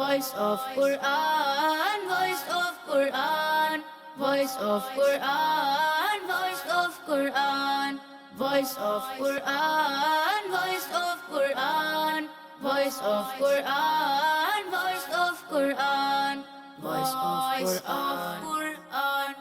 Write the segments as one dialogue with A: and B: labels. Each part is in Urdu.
A: Voice of Quran, Voice of Quran, Voice of Quran, Voice of Quran, Voice of Quran, Voice of Quran, Voice of Quran, Voice of Quran, Voice of Quran.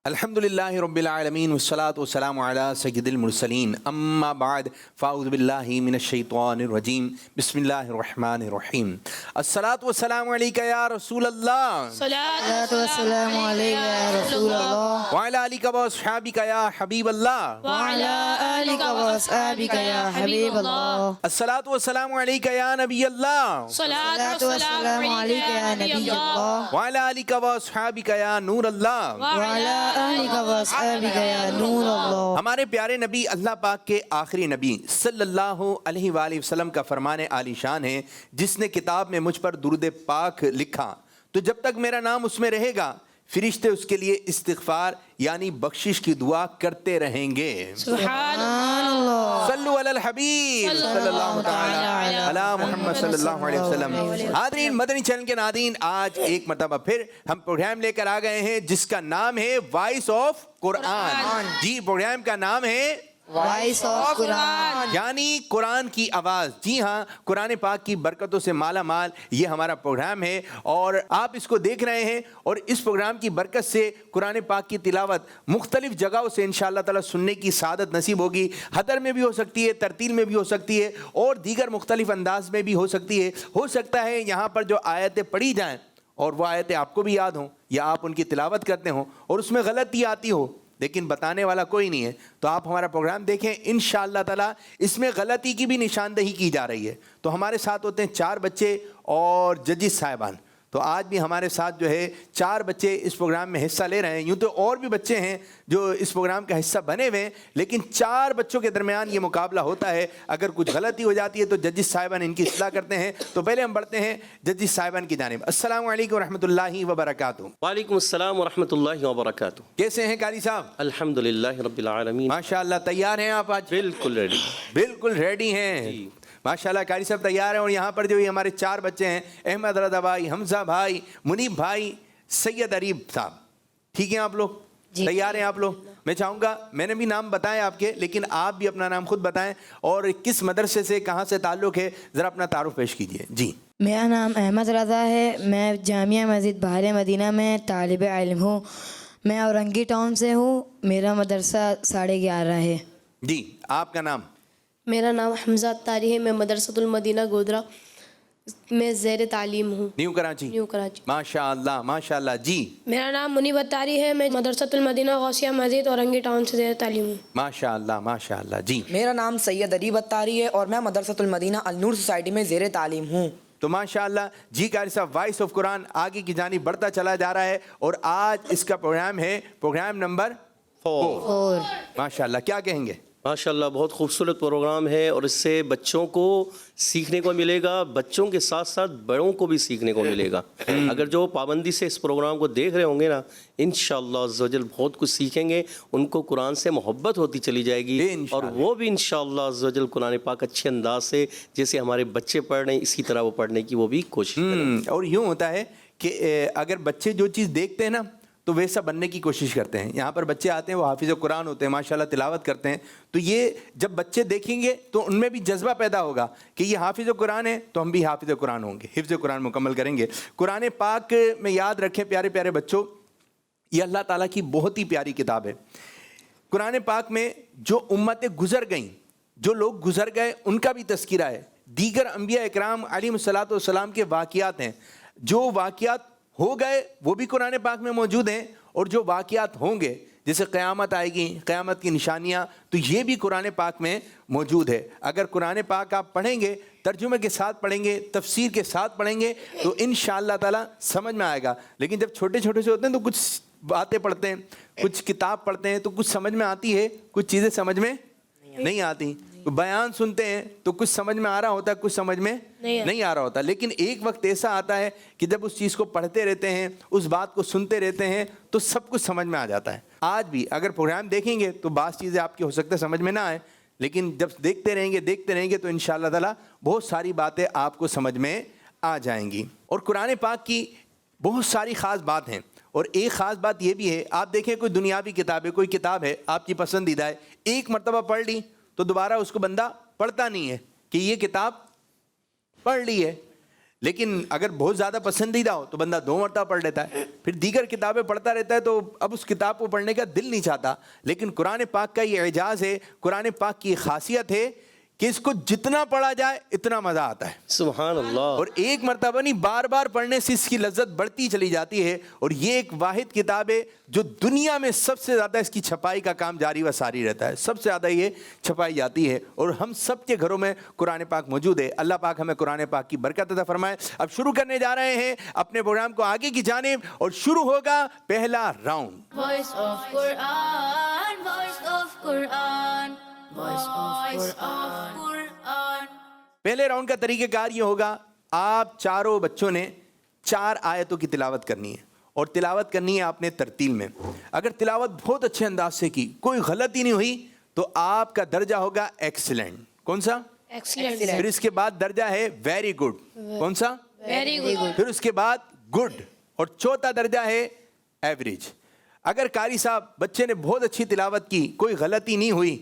B: الحمدللہ رب العالمین والصلاة والسلام علی سید المرسلین اما بعد فاعوذ باللہ من الشیطان الرجیم بسم اللہ الرحمن الرحیم الصلاة والسلام علیکہ یا رسول اللہ
C: الصلاة والسلام علیکہ یا رسول اللہ
B: وعلی آلک و اصحابک یا حبیب اللہ
C: وعلی آلک و اصحابک یا حبیب اللہ
B: الصلاة والسلام علیکہ یا نبی اللہ
C: الصلاة والسلام علیکہ یا نبی اللہ
B: وعلی آلک و اصحابک یا نور اللہ
C: وعلی آلک و اصحابک یا نور اللہ.
B: ہمارے پیارے نبی اللہ پاک کے آخری نبی صلی اللہ علیہ وآلہ وسلم کا فرمان عالی شان ہے، جس نے کتاب میں مجھ پر درود پاک لکھا تو جب تک میرا نام اس میں رہے گا فرشتے اس کے لیے استغفار یعنی بخشش کی دعا کرتے رہیں گے.
C: سبحان اللہ.
B: صلو علی الحبیب صلی اللہ تعالی علی محمد صلی اللہ علیہ وسلم. حاضرین، مدنی چینل کے ناظرین، آج ایک مرتبہ پھر ہم پروگرام لے کر آ گئے ہیں جس کا نام ہے وائس آف قرآن. جی، پروگرام کا نام ہے
C: وائس آف قرآن
B: یعنی قرآن کی آواز. جی ہاں، قرآن پاک کی برکتوں سے مالا مال یہ ہمارا پروگرام ہے اور آپ اس کو دیکھ رہے ہیں، اور اس پروگرام کی برکت سے قرآن پاک کی تلاوت مختلف جگہوں سے انشاءاللہ تعالی سننے کی سعادت نصیب ہوگی. حدر میں بھی ہو سکتی ہے، ترتیل میں بھی ہو سکتی ہے، اور دیگر مختلف انداز میں بھی ہو سکتی ہے. ہو سکتا ہے یہاں پر جو آیتیں پڑھی جائیں اور وہ آیتیں آپ کو بھی یاد ہوں یا آپ ان کی تلاوت کرتے ہوں اور اس میں غلطی آتی ہو لیکن بتانے والا کوئی نہیں ہے، تو آپ ہمارا پروگرام دیکھیں. انشاءاللہ تعالی اس میں غلطی کی بھی نشاندہی کی جا رہی ہے. تو ہمارے ساتھ ہوتے ہیں 4 بچے اور ججز صاحبان. تو آج بھی ہمارے ساتھ جو ہے 4 بچے اس پروگرام میں حصہ لے رہے ہیں. یوں تو اور بھی بچے ہیں جو اس پروگرام کا حصہ بنے ہوئے ہیں، لیکن 4 بچوں کے درمیان یہ مقابلہ ہوتا ہے. اگر کچھ غلطی ہو جاتی ہے تو ججز صاحبان ان کی اصلاح کرتے ہیں. تو پہلے ہم بڑھتے ہیں ججز صاحبان کی جانب. السلام علیکم ورحمۃ اللہ وبرکاتہ.
D: وعلیکم السلام ورحمۃ اللہ وبرکاتہ.
B: کیسے ہیں قاری صاحب؟
D: الحمدللہ رب العالمین.
B: ماشاءاللہ. تیار ہیں آپ؟ آج
D: بالکل ریڈی.
B: بالکل ریڈی ہیں. ماشاءاللہ قاری صاحب تیار ہیں. اور یہاں پر جو ہمارے 4 بچے ہیں، احمد رضا بھائی، حمزہ بھائی، منیب بھائی، سید اریب صاحب. ٹھیک ہیں آپ لوگ؟ تیار ہیں آپ لوگ؟ میں چاہوں گا، میں نے بھی نام بتائے آپ کے، لیکن آپ بھی اپنا نام خود بتائیں اور کس مدرسے سے کہاں سے تعلق ہے، ذرا اپنا تعارف پیش کیجئے. جی.
C: میرا نام احمد رضا ہے. میں جامعہ مسجد بہار مدینہ میں طالب علم ہوں. میں اورنگی ٹاؤن سے ہوں. میرا مدرسہ 11:30 ہے.
B: جی، آپ کا نام؟
E: میرا نام حمزہ طاری ہے. میں مدرسۃ المدینہ گودرا میں زیر تعلیم ہوں.
B: نیو کراچی.
E: نیو کراچی.
B: ماشاءاللہ ماشاءاللہ. جی.
E: میرا نام منیب طاری ہے. میں مدرسۃ المدینہ غوثیہ مسجد اورنگی ٹاؤن سے زیر تعلیم ہوں.
B: ماشاءاللہ ماشاءاللہ. جی.
F: میرا نام سید اریب اتاری ہے اور میں مدرسۃ المدینہ النور سوسائٹی میں زیر تعلیم ہوں.
B: تو ماشاءاللہ. جی قاری صاحب، وائس آف قرآن آگے کی جانب بڑھتا چلا جا رہا ہے اور آج اس کا پروگرام ہے پروگرام نمبر 4. ماشاءاللہ. کیا کہیں گے؟
D: ماشاءاللہ بہت خوبصورت پروگرام ہے اور اس سے بچوں کو سیکھنے کو ملے گا، بچوں کے ساتھ ساتھ بڑوں کو بھی سیکھنے کو ملے گا. اگر جو پابندی سے اس پروگرام کو دیکھ رہے ہوں گے نا، انشاءاللہ عز و جل بہت کچھ سیکھیں گے. ان کو قرآن سے محبت ہوتی چلی جائے گی اور وہ بھی انشاءاللہ عز و جل قرآن پاک اچھے انداز سے جیسے ہمارے بچے پڑھ رہے ہیں اسی طرح وہ پڑھنے کی وہ بھی کوشش کریں.
B: اور یوں ہوتا ہے کہ اگر بچے جو چیز دیکھتے ہیں نا تو ویسا بننے کی کوشش کرتے ہیں. یہاں پر بچے آتے ہیں، وہ حافظ قرآن ہوتے ہیں، ماشاءاللہ تلاوت کرتے ہیں. تو یہ جب بچے دیکھیں گے تو ان میں بھی جذبہ پیدا ہوگا کہ یہ حافظ قرآن ہے تو ہم بھی حافظ قرآن ہوں گے، حفظ قرآن مکمل کریں گے. قرآن پاک میں یاد رکھیں پیارے پیارے بچوں، یہ اللہ تعالیٰ کی بہت ہی پیاری کتاب ہے. قرآن پاک میں جو امتیں گزر گئیں، جو لوگ گزر گئے، ان کا بھی تذکرہ ہے. دیگر انبیاء اکرام علیہ الصلوۃ والسلام کے واقعات ہیں. جو واقعات ہو گئے وہ بھی قرآن پاک میں موجود ہیں، اور جو واقعات ہوں گے جیسے قیامت آئے گی، قیامت کی نشانیاں، تو یہ بھی قرآن پاک میں موجود ہے. اگر قرآن پاک آپ پڑھیں گے، ترجمے کے ساتھ پڑھیں گے، تفسیر کے ساتھ پڑھیں گے تو انشاءاللہ تعالی سمجھ میں آئے گا. لیکن جب چھوٹے چھوٹے سے ہوتے ہیں تو کچھ باتیں پڑھتے ہیں، کچھ کتاب پڑھتے ہیں تو کچھ سمجھ میں آتی ہے، کچھ چیزیں سمجھ میں نہیں آتی. بیان سنتے ہیں تو کچھ سمجھ میں آ رہا ہوتا ہے، کچھ سمجھ میں نہیں آ رہا ہوتا. لیکن ایک وقت ایسا آتا ہے کہ جب اس چیز کو پڑھتے رہتے ہیں، اس بات کو سنتے رہتے ہیں تو سب کچھ سمجھ میں آ جاتا ہے. آج بھی اگر پروگرام دیکھیں گے تو بعض چیزیں آپ کی ہو سکتا ہے سمجھ میں نہ آئے، لیکن جب دیکھتے رہیں گے تو انشاءاللہ تعالی بہت ساری باتیں آپ کو سمجھ میں آ جائیں گی. اور قرآن پاک کی بہت ساری خاص بات ہیں, اور ایک خاص بات یہ بھی ہے, آپ دیکھیں کوئی دنیاوی کتاب ہے, کوئی کتاب ہے آپ کی پسندیدہ ہے, ایک مرتبہ پڑھ لی تو دوبارہ اس کو بندہ پڑھتا نہیں ہے کہ یہ کتاب پڑھ لی ہے. لیکن اگر بہت زیادہ پسندیدہ ہو تو بندہ 2 مرتبہ پڑھ لیتا ہے, پھر دیگر کتابیں پڑھتا رہتا ہے تو اب اس کتاب کو پڑھنے کا دل نہیں چاہتا. لیکن قرآن پاک کا یہ اعجاز ہے, قرآن پاک کی خاصیت ہے کہ اس کو جتنا پڑھا جائے اتنا مزہ آتا ہے.
D: سبحان اللہ.
B: اور ایک مرتبہ نہیں, بار بار پڑھنے سے اس کی لذت بڑھتی چلی جاتی ہے. اور یہ ایک واحد کتاب ہے جو دنیا میں سب سے زیادہ اس کی چھپائی کا کام جاری و ساری رہتا ہے, سب سے زیادہ یہ چھپائی جاتی ہے, اور ہم سب کے گھروں میں قرآن پاک موجود ہے. اللہ پاک ہمیں قرآن پاک کی برکت عطا فرمائے. اب شروع کرنے جا رہے ہیں اپنے پروگرام کو آگے کی جانب, اور شروع ہوگا پہلا round.
A: Voice of Quran, voice of Quran, voice of Quran.
B: پہلے راؤنڈ کا طریقہ کار یہ ہوگا, آپ چاروں بچوں نے 4 آیتوں کی تلاوت کرنی ہے, اور تلاوت کرنی ہے آپ نے ترتیل میں. اگر تلاوت بہت اچھے انداز سے کی, کوئی غلطی نہیں ہوئی, تو آپ کا درجہ ہوگا ایکسیلنٹ. کون سا؟
E: ایکسیلنٹ.
B: پھر اس کے بعد درجہ ہے ویری گڈ. کون سا؟
E: Very good.
B: پھر اس کے بعد گڈ, اور چوتھا درجہ ہے ایوریج. اگر قاری صاحب بچے نے بہت اچھی تلاوت کی, کوئی غلطی نہیں ہوئی,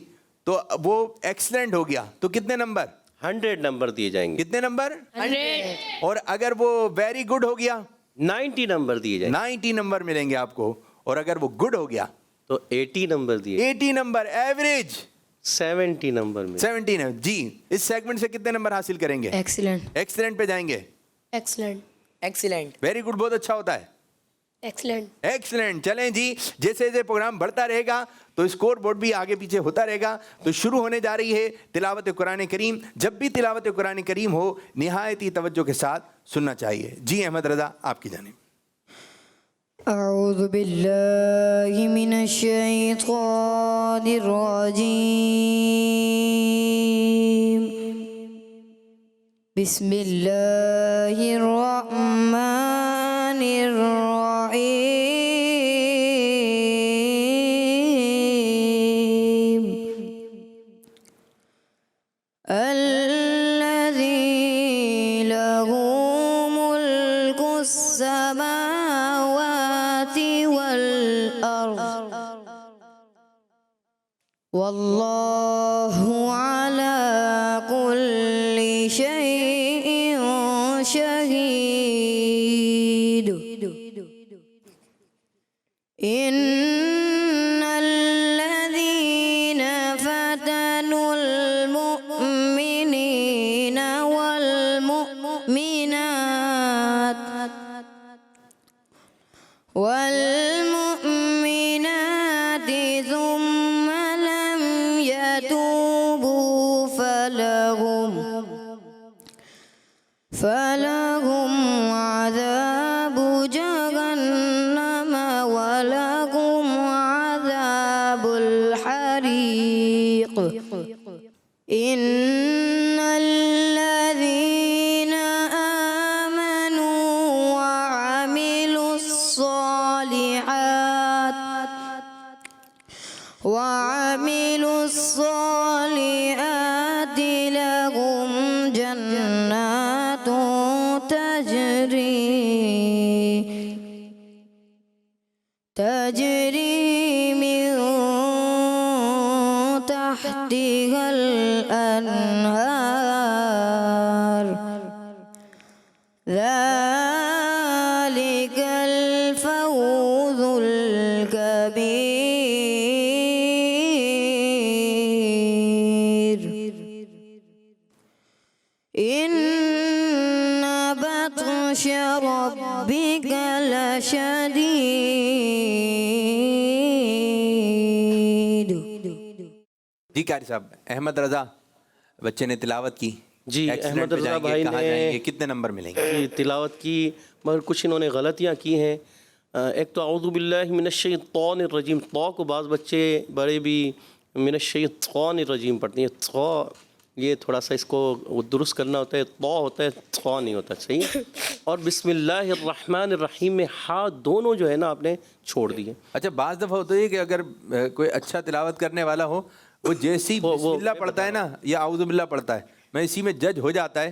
B: تو وہ ایکسیلنٹ ہو گیا, تو کتنے نمبر؟
D: 100 نمبر دیے جائیں گے.
B: کتنے نمبر؟
E: 100.
B: اور اگر وہ ویری گڈ ہو گیا
D: 90 نمبر دیے جائیں گے.
B: 90 نمبر ملیں گے آپ کو. اور اگر وہ گڈ ہو گیا
D: تو 80 نمبر دیے.
B: 80 نمبر. ایوریج
D: 70 نمبر میں.
B: 17 ہے. جی, اس سیگمنٹ سے کتنے نمبر حاصل کریں گے؟
C: ایکسیلنٹ.
B: ایکسیلنٹ پہ جائیں گے.
E: ایکسیلنٹ.
F: ایکسیلنٹ.
B: ویری گڈ بہت اچھا ہوتا ہے.
E: ایکسیلنٹ.
B: ایکسیلنٹ. چلیں جی, جیسے جیسے پروگرام بڑھتا رہے گا تو اسکور بورڈ بھی آگے پیچھے ہوتا رہے گا. تو شروع ہونے جا رہی ہے تلاوت قرآن کریم. جب بھی تلاوت قرآن کریم ہو, نہایت ہی توجہ کے ساتھ سننا چاہیے. جی احمد رضا, آپ کی جانب.
C: اعوذ باللہ من الشیطان الرجیم. بسم اللہ الرحمن الرحیم. الذی لہ ملک السماوات والارض واللہ علی کل شیء شہید. ان الذین فتنوا المؤمنین والمؤمنات ثم لم يتوبوا فلهم عذاب جهنم ولهم عذاب الحريق. إن الذين آمنوا وعملوا الصالحات لهم جنات تجري من تحتها الأنهار. ذلك الفوز الكبير. إن بطش ربك لشديد.
B: جی قاری صاحب, احمد رضا بچے نے تلاوت کی.
D: جی,
B: ایکسیلنٹ
D: احمد
B: پہ
D: رضا
B: جائیں گے,
D: بھائی
B: کہاں جائیں گے,
D: نے
B: کتنے نمبر ملیں گے؟
D: تلاوت کی, مگر کچھ انہوں نے غلطیاں کی ہیں. ایک تو اعوذ باللہ من الشیطان الرجیم, طا کو بعض بچے بڑے بھی من الشیطان الرجیم پڑھتے ہیں. طا یہ تھوڑا سا اس کو درست کرنا ہوتا ہے, طا ہوتا ہے, طا نہیں ہوتا. صحیح ہے. اور بسم اللہ الرحمن الرحیم میں ہا دونوں جو ہے نا آپ نے چھوڑ دیے.
B: اچھا, بعض دفعہ ہوتا ہے کہ اگر کوئی اچھا تلاوت کرنے والا ہو, وہ جیسی بسم اللہ پڑھتا ہے نا یا اعوذ باللہ پڑھتا ہے, میں اسی میں جج ہو جاتا ہے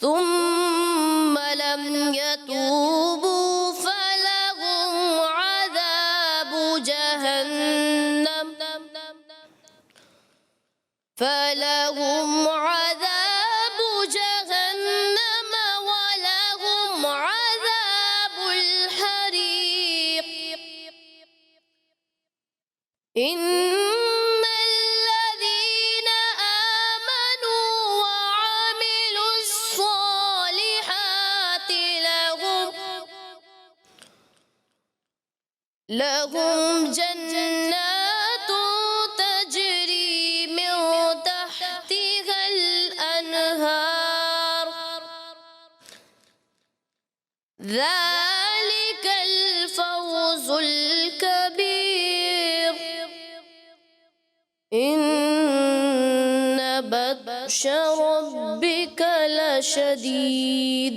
E: ثم لم يتوبوا فلهم عذاب جهنم ولهم عذاب الحريق. إن الذين آمنوا وعملوا الصالحات لهم جنات تجري من تحتها الأنهار ذلك الفوز الكبير. إن بطش ربك لشديد.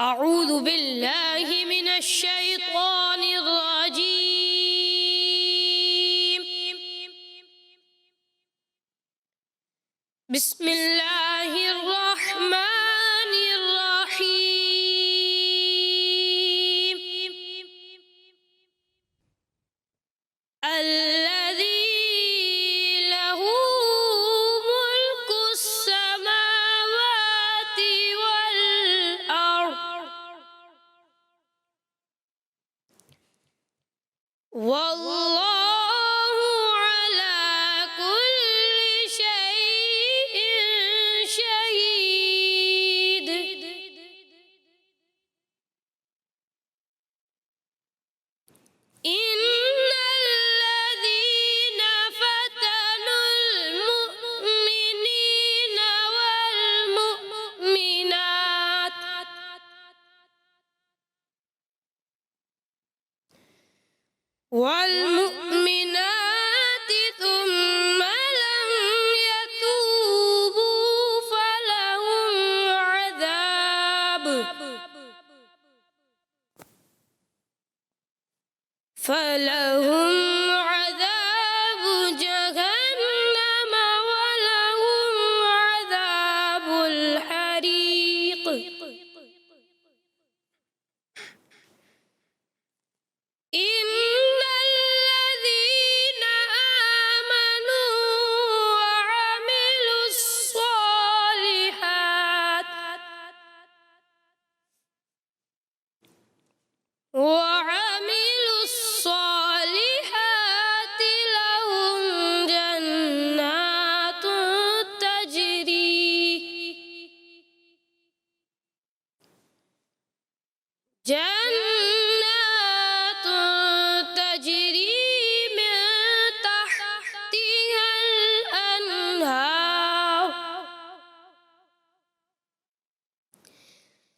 E: أعوذ بالله من الشيطان الرجيم. بسم الله الرحمن الرحيم. الذي له ملك السماوات والأرض والله على كل شيء شهيد. إن الذين فتنوا المؤمنين والمؤمنات ثم لم يتوبوا فلهم عذاب جهنم ولهم عذاب الحريق. إن الذين آمنوا وعملوا الصالحات لهم جنات تجري
A: جنات تجري من تحتها الأنهار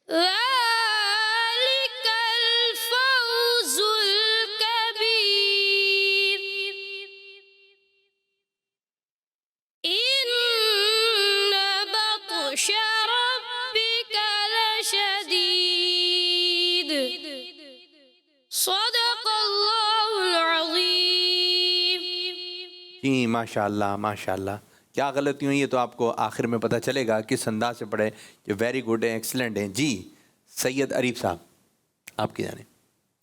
A: ذلك الفوز الكبير إن بطش ربك لشديد صدق الله العظيم.
B: جی ماشاء اللہ ماشاء اللہ. کیا غلطی ہوئی ہے تو آپ کو آخر میں پتہ چلے گا کس انداز سے پڑھے جو ویری گڈ ہیں ایکسلنٹ ہیں. جی سید عریف صاحب آپ کی جانب.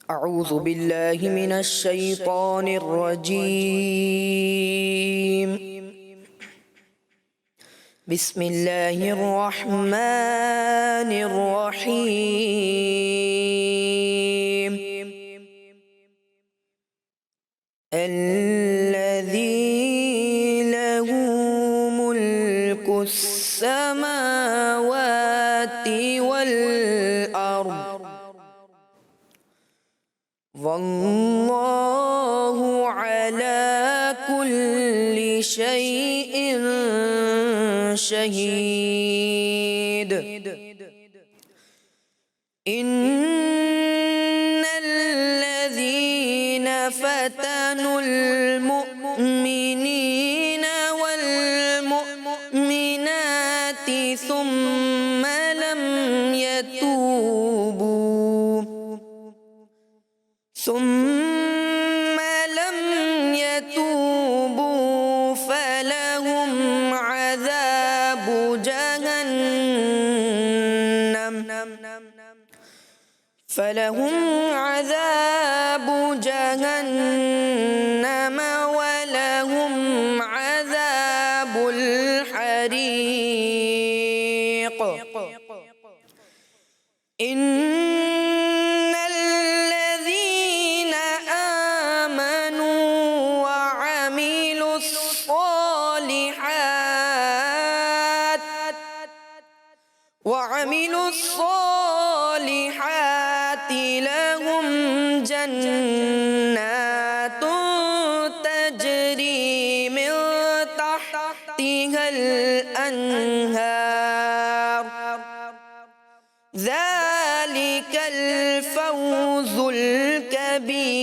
F: اعوذ باللہ من الشیطان الرجیم بسم اللہ الرحمن الرحیم الذی له ملک السماوات والأرض واللہ علی کل شیء شہید ان الذین فتنوا المؤمنین والمؤمنات ثم لم يتوبوا فلهم عذاب جهنم ولهم عذاب الحريق إن الذين آمنوا وعملوا الصالحات لهم جنات تجري من تحتها الأنهار ذلك الفوز الكبير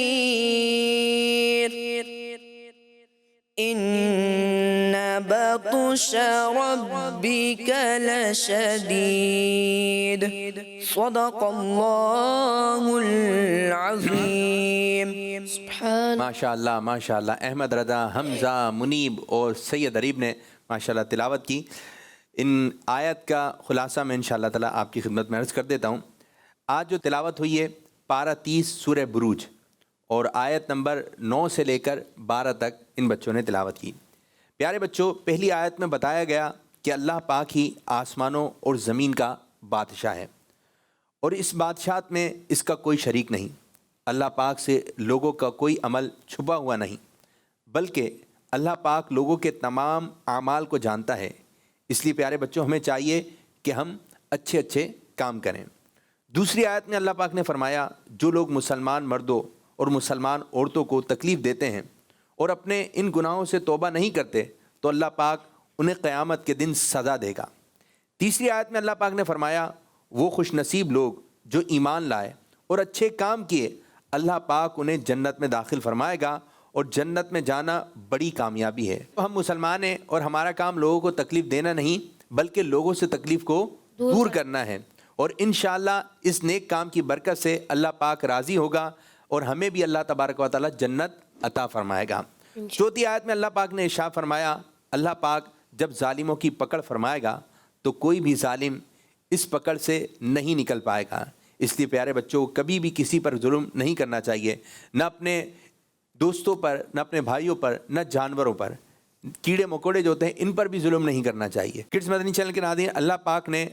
F: إن بطش ربك لشديد صدق الله العظيم.
B: ماشاء اللہ ماشاء اللہ. احمد رضا، حمزہ، منیب اور سید عریب نے ماشاء اللہ تلاوت کی. ان آیت کا خلاصہ میں انشاءاللہ تعالیٰ آپ کی خدمت میں عرض کر دیتا ہوں. آج جو تلاوت ہوئی ہے پارہ 30 سورہ بروج اور آیت نمبر 9 سے لے کر 12 تک ان بچوں نے تلاوت کی. پیارے بچوں، پہلی آیت میں بتایا گیا کہ اللہ پاک ہی آسمانوں اور زمین کا بادشاہ ہے اور اس بادشاہت میں اس کا کوئی شریک نہیں. اللہ پاک سے لوگوں کا کوئی عمل چھپا ہوا نہیں، بلکہ اللہ پاک لوگوں کے تمام اعمال کو جانتا ہے. اس لیے پیارے بچوں ہمیں چاہیے کہ ہم اچھے اچھے کام کریں. دوسری آیت میں اللہ پاک نے فرمایا جو لوگ مسلمان مردوں اور مسلمان عورتوں کو تکلیف دیتے ہیں اور اپنے ان گناہوں سے توبہ نہیں کرتے تو اللہ پاک انہیں قیامت کے دن سزا دے گا. تیسری آیت میں اللہ پاک نے فرمایا وہ خوش نصیب لوگ جو ایمان لائے اور اچھے کام کیے اللہ پاک انہیں جنت میں داخل فرمائے گا اور جنت میں جانا بڑی کامیابی ہے. ہم مسلمان ہیں اور ہمارا کام لوگوں کو تکلیف دینا نہیں بلکہ لوگوں سے تکلیف کو دور کرنا ہے اور انشاءاللہ اس نیک کام کی برکت سے اللہ پاک راضی ہوگا اور ہمیں بھی اللہ تبارک و تعالی جنت عطا فرمائے گا. چوتھی آیت میں اللہ پاک نے ارشاد فرمایا اللہ پاک جب ظالموں کی پکڑ فرمائے گا تو کوئی بھی ظالم اس پکڑ سے نہیں نکل پائے گا. اس لیے پیارے بچوں کبھی بھی کسی پر ظلم نہیں کرنا چاہیے، نہ اپنے دوستوں پر، نہ اپنے بھائیوں پر، نہ جانوروں پر. کیڑے مکوڑے جو ہوتے ہیں ان پر بھی ظلم نہیں کرنا چاہیے. کڈس مدنی چینل کے ناظرین، اللہ پاک نے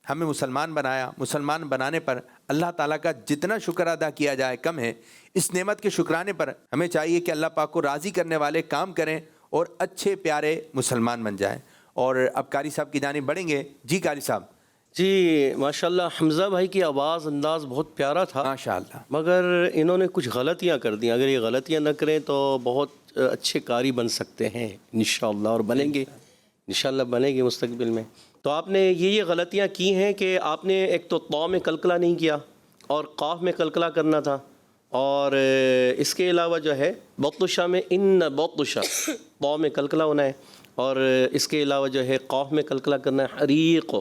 B: ہمیں مسلمان بنایا. مسلمان بنانے پر اللہ تعالیٰ کا جتنا شکر ادا کیا جائے کم ہے. اس نعمت کے شکرانے پر ہمیں چاہیے کہ اللہ پاک کو راضی کرنے والے کام کریں اور اچھے پیارے مسلمان بن جائیں. اور اب قاری صاحب کی جانب بڑھیں گے. جی قاری صاحب،
D: جی ماشاءاللہ حمزہ بھائی کی آواز انداز بہت پیارا تھا،
B: ماشاءاللہ.
D: مگر انہوں نے کچھ غلطیاں کر دیں. اگر یہ غلطیاں نہ کریں تو بہت اچھے قاری بن سکتے ہیں انشاءاللہ، اور بنیں گے انشاءاللہ، بنیں گے مستقبل میں. تو آپ نے یہ غلطیاں کی ہیں کہ آپ نے ایک تو طا میں قلقلہ نہیں کیا اور قاف میں قلقلہ کرنا تھا، اور اس کے علاوہ جو ہے بطشہ میں ان بطشہ طا میں قلقلہ ہونا ہے، اور اس کے علاوہ جو ہے قاف میں قلقلہ کرنا ہے حریق،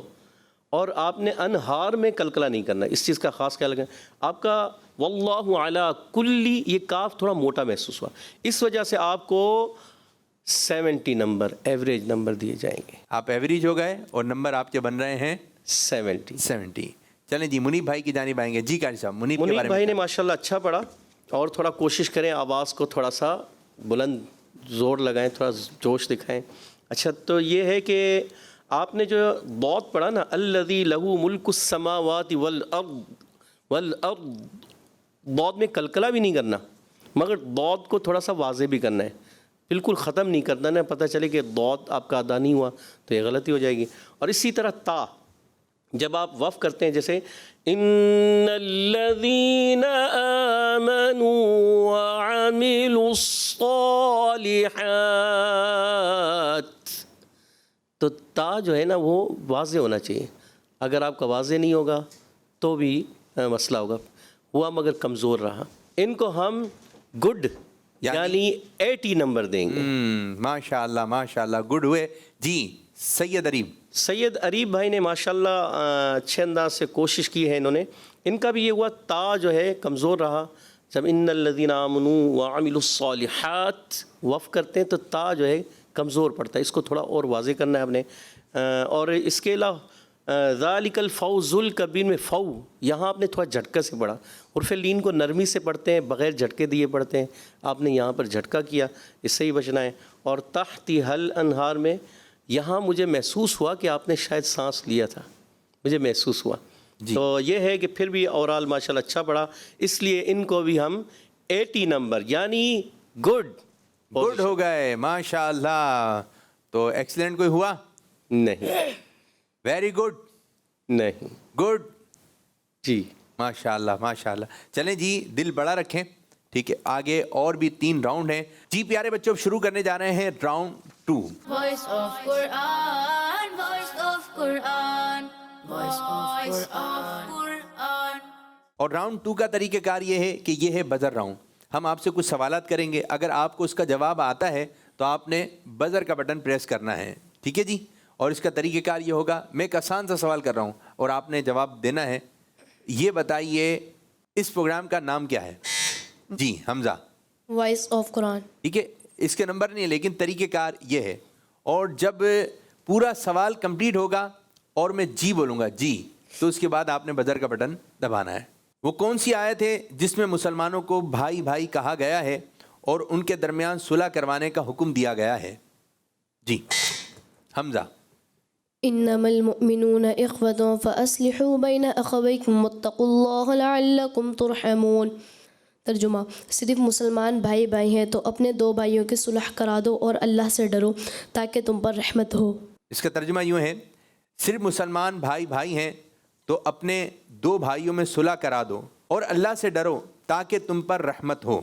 D: اور آپ نے انہار میں قلقلہ نہیں کرنا. اس چیز کا خاص خیال رکھیں. آپ کا واللہ علی کلی یہ کاف تھوڑا موٹا محسوس ہوا، اس وجہ سے آپ کو 70 نمبر ایوریج نمبر دیے جائیں گے.
B: آپ ایوریج ہو گئے اور نمبر آپ کے بن رہے ہیں
D: 70.
B: چلیں جی منیب بھائی کی جانب آئیں گے. جی قاری صاحب، منیب کے
D: منیب
B: بارے
D: بھائی
B: میں
D: نے ماشاءاللہ اچھا پڑھا، اور تھوڑا کوشش کریں آواز کو تھوڑا سا بلند زور لگائیں، تھوڑا جوش دکھائیں. اچھا تو یہ ہے کہ آپ نے جو ضاد پڑھا نا، الذی لہ ملک السماوات والارض، ضاد میں قلقلہ بھی نہیں کرنا، مگر ضاد کو تھوڑا سا واضح بھی کرنا ہے، بالکل ختم نہیں کرنا نا، پتہ چلے کہ ضاد آپ کا ادا نہیں ہوا تو یہ غلطی ہو جائے گی. اور اسی طرح تا جب آپ وقف کرتے ہیں، جیسے ان الذین آمنوا وعملوا الصالحات، تو تا جو ہے نا وہ واضح ہونا چاہیے. اگر آپ کا واضح نہیں ہوگا تو بھی مسئلہ ہوگا. ہوا مگر کمزور رہا. ان کو ہم گڈ یعنی 80 نمبر دیں گے.
B: ماشاءاللہ ماشاءاللہ، گڈ ہوئے. جی سید اریب.
D: سید اریب بھائی نے ماشاءاللہ اچھے انداز سے کوشش کی ہے. انہوں نے، ان کا بھی یہ ہوا تا جو ہے کمزور رہا. جب ان الذین آمنوا وعملوا الصالحات وقف کرتے ہیں تو تا جو ہے کمزور پڑتا ہے، اس کو تھوڑا اور واضح کرنا ہے آپ نے. اور اس کے علاوہ ذالک الفوز الکبیر میں فو یہاں آپ نے تھوڑا جھٹکا سے پڑھا، اور پھر لین کو نرمی سے پڑھتے ہیں، بغیر جھٹکے دیے پڑھتے ہیں. آپ نے یہاں پر جھٹکا کیا، اس سے ہی بچنا ہے. اور تحتی حل انہار میں یہاں مجھے محسوس ہوا کہ آپ نے شاید سانس لیا تھا، مجھے محسوس ہوا. تو یہ ہے کہ پھر بھی اورال ماشاءاللہ اچھا پڑھا، اس لیے ان کو بھی ہم 80 نمبر یعنی گڈ
B: ہو گئے ماشاءاللہ. تو ایکسیلنٹ کوئی ہوا
D: نہیں،
B: ویری گڈ
D: نہیں
B: گڈ.
D: جی
B: ماشاءاللہ ماشاءاللہ. چلیں جی دل بڑا رکھیں. ٹھیک ہے، آگے اور بھی 3 راؤنڈ ہیں. جی پیارے بچوں، اب شروع کرنے جا رہے ہیں round 2.
A: Voice of Quran, voice of Quran, voice of Quran.
B: اور راؤنڈ 2 کا طریقہ کار یہ ہے کہ یہ ہے بزر راؤنڈ. ہم آپ سے کچھ سوالات کریں گے، اگر آپ کو اس کا جواب آتا ہے تو آپ نے بزر کا بٹن پریس کرنا ہے. ٹھیک ہے جی. اور اس کا طریقہ کار یہ ہوگا، میں ایک آسان سا سوال کر رہا ہوں اور آپ نے جواب دینا ہے. یہ بتائیے اس پروگرام کا نام کیا ہے؟ جی حمزہ.
E: وائس آف قرآن.
B: ٹھیک ہے، اس کے نمبر نہیں ہے لیکن طریقہ کار یہ ہے. اور جب پورا سوال کمپلیٹ ہوگا اور میں جی بولوں گا جی، تو اس کے بعد آپ نے بزر کا بٹن دبانا ہے. وہ کون سی آیت ہے جس میں مسلمانوں کو بھائی بھائی کہا گیا ہے اور ان کے درمیان صلح کروانے کا حکم دیا گیا ہے؟ جی حمزہ.
E: انما المؤمنون اخوة فاصلحوا بین اخویکم واتقوا اللہ لعلکم ترحمون. ترجمہ، صرف مسلمان بھائی بھائی ہیں تو اپنے 2 بھائیوں کی صلح کرا دو اور اللہ سے ڈرو تاکہ تم پر رحمت ہو.
B: اس کا ترجمہ یوں ہے، صرف مسلمان بھائی بھائی ہیں تو اپنے 2 بھائیوں میں صلح کرا دو اور اللہ سے ڈرو تاکہ تم پر رحمت ہو.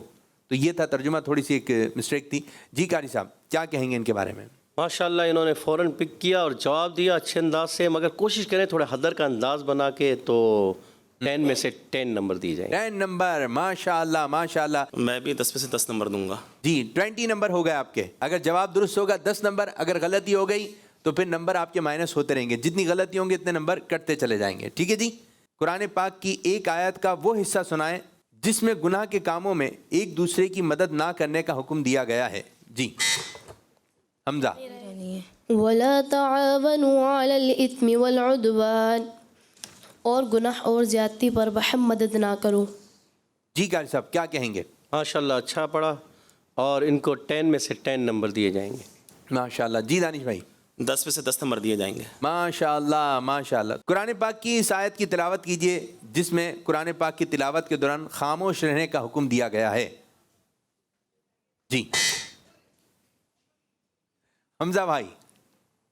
B: تو یہ تھا ترجمہ، تھوڑی سی ایک مسٹیک تھی. جی قاری صاحب کیا کہیں گے ان کے بارے میں؟
D: ماشاءاللہ انہوں نے فوراً پک کیا اور جواب دیا اچھے انداز سے، مگر کوشش کریں تھوڑا حدر کا انداز بنا کے، تو 10 میں سے 10 نمبر دی جائیں.
B: 10 نمبر ماشاءاللہ ماشاءاللہ.
G: میں بھی 10 میں سے 10 نمبر دوں گا.
B: جی 20 نمبر ہو گئے آپ کے. اگر جواب درست ہوگا 10 نمبر، اگر غلطی ہو گئی تو پھر نمبر آپ کے مائنس ہوتے رہیں گے. جتنی غلطی ہوں گے اتنے نمبر کٹتے چلے جائیں گے. ٹھیک ہے جی. قرآن پاک کی ایک آیت کا وہ حصہ سنائیں جس میں گناہ کے کاموں میں ایک دوسرے کی مدد نہ کرنے کا حکم دیا گیا ہے. جی حمزہ.
E: ولا تعاونوا علی الاثم والعدوان، اور گناہ اور زیادتی پر بہم مدد نہ کرو.
B: جی قاری صاحب کیا کہیں گے؟
D: ماشاءاللہ اچھا پڑھا، اور ان کو 10 میں سے 10 نمبر دیے جائیں گے.
B: ماشاءاللہ. جی دانش بھائی.
G: 10 میں سے 10 نمبر دیے جائیں گے.
B: ماشاءاللہ ماشاءاللہ. قرآن پاک کی اس آیت کی تلاوت کیجئے جس میں قرآن پاک کی تلاوت کے دوران خاموش رہنے کا حکم دیا گیا ہے. جی حمزہ بھائی.